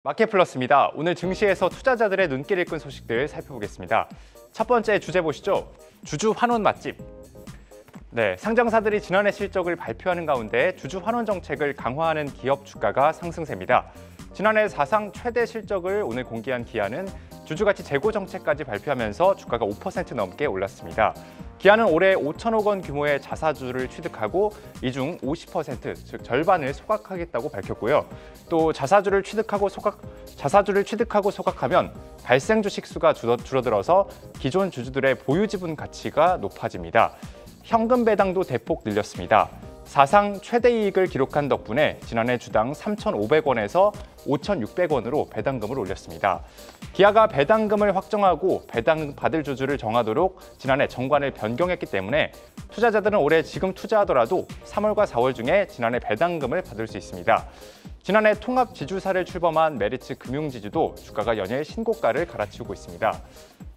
마켓플러스입니다. 오늘 증시에서 투자자들의 눈길을 끈 소식들 살펴보겠습니다. 첫 번째 주제 보시죠. 주주 환원 맛집. 네, 상장사들이 지난해 실적을 발표하는 가운데 주주 환원 정책을 강화하는 기업 주가가 상승세입니다. 지난해 사상 최대 실적을 오늘 공개한 기아는 주주가치 재고 정책까지 발표하면서 주가가 5% 넘게 올랐습니다. 기아는 올해 5천억 원 규모의 자사주를 취득하고 이 중 50%, 즉 절반을 소각하겠다고 밝혔고요. 또 자사주를 취득하고 소각하면 발생 주식 수가 줄어들어서 기존 주주들의 보유 지분 가치가 높아집니다. 현금 배당도 대폭 늘렸습니다. 사상 최대 이익을 기록한 덕분에 지난해 주당 3,500원에서 5,600원으로 배당금을 올렸습니다. 기아가 배당금을 확정하고 배당 받을 주주를 정하도록 지난해 정관을 변경했기 때문에 투자자들은 올해 지금 투자하더라도 3월과 4월 중에 지난해 배당금을 받을 수 있습니다. 지난해 통합지주사를 출범한 메리츠 금융지주도 주가가 연일 신고가를 갈아치우고 있습니다.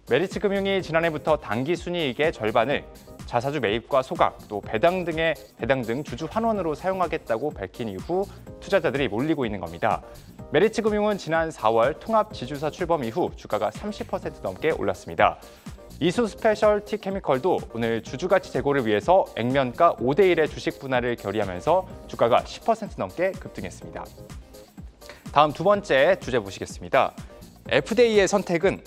메리츠 금융이 지난해부터 당기 순이익의 절반을 자사주 매입과 소각, 또 배당 등 주주 환원으로 사용하겠다고 밝힌 이후 투자자들이 몰리고 있는 겁니다. 메리츠 금융은 지난 4월 통합지주사 출범 이후 주가가 30% 넘게 올랐습니다. 이수 스페셜티 케미컬도 오늘 주주가치 제고를 위해서 액면가 5대1의 주식 분할을 결의하면서 주가가 10% 넘게 급등했습니다. 다음 두 번째 주제 보시겠습니다. FDA의 선택은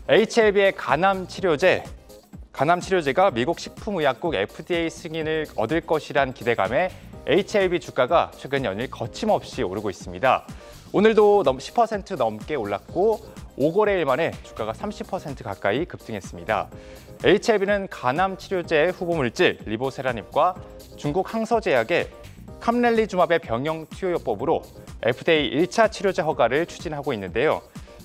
HLB의 간암 치료제가 미국 식품의약국 FDA 승인을 얻을 것이란 기대감에 HLB 주가가 최근 연일 거침없이 오르고 있습니다. 오늘도 10% 넘게 올랐고 5거래일 만에 주가가 30% 가까이 급등했습니다. HLB는 간암 치료제 후보 물질 리보세라닙과 중국 항서제약의 캄렐리주맙의 병용 투여요법으로 FDA 1차 치료제 허가를 추진하고 있는데요.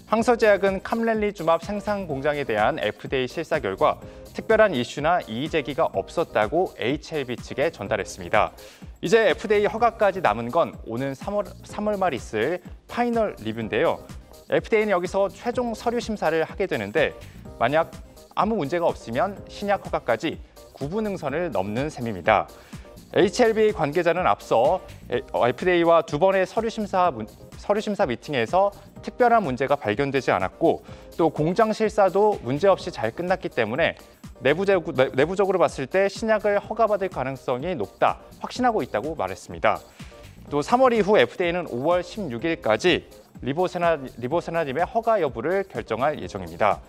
항서제약은 캄렐리주맙 생산 공장에 대한 FDA 실사 결과 특별한 이슈나 이의 제기가 없었다고 HLB 측에 전달했습니다. 이제 FDA 허가까지 남은 건 오는 3월 말 있을 파이널 리뷰인데요. FDA는 여기서 최종 서류 심사를 하게 되는데 만약 아무 문제가 없으면 신약 허가까지 구분응선을 넘는 셈입니다. HLB 관계자는 앞서 FDA와 두 번의 서류 심사 미팅에서 특별한 문제가 발견되지 않았고 또 공장 실사도 문제없이 잘 끝났기 때문에 내부적으로 봤을 때 신약을 허가받을 가능성이 높다, 확신하고 있다고 말했습니다. 또 3월 이후 FDA는 5월 16일까지 리보세라님의 허가 여부를 결정할 예정입니다.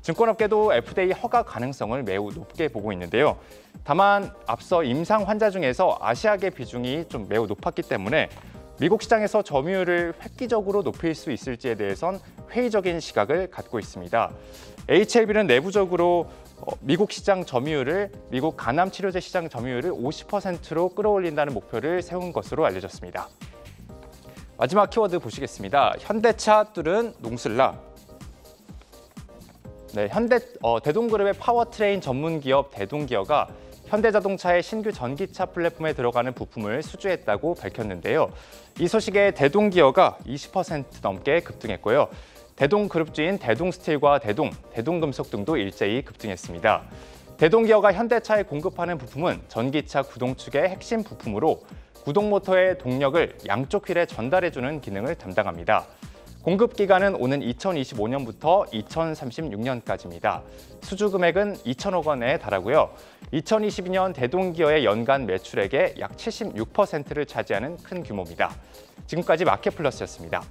증권업계도 FDA 허가 가능성을 매우 높게 보고 있는데요. 다만 앞서 임상 환자 중에서 아시아계 비중이 좀 매우 높았기 때문에 미국 시장에서 점유율을 획기적으로 높일 수 있을지에 대해선 회의적인 시각을 갖고 있습니다. HLB는 내부적으로 미국 간암 치료제 시장 점유율을 50%로 끌어올린다는 목표를 세운 것으로 알려졌습니다. 마지막 키워드 보시겠습니다. 현대차 뚫은 농슬라. 네, 대동그룹의 파워트레인 전문 기업 대동기어가 현대자동차의 신규 전기차 플랫폼에 들어가는 부품을 수주했다고 밝혔는데요. 이 소식에 대동기어가 20% 넘게 급등했고요. 대동그룹주인 대동스틸과 대동금속 등도 일제히 급등했습니다. 대동기어가 현대차에 공급하는 부품은 전기차 구동축의 핵심 부품으로 구동모터의 동력을 양쪽 휠에 전달해주는 기능을 담당합니다. 공급 기간은 오는 2025년부터 2036년까지입니다. 수주 금액은 2천억 원에 달하고요. 2022년 대동기어의 연간 매출액의 약 76%를 차지하는 큰 규모입니다. 지금까지 마켓플러스였습니다.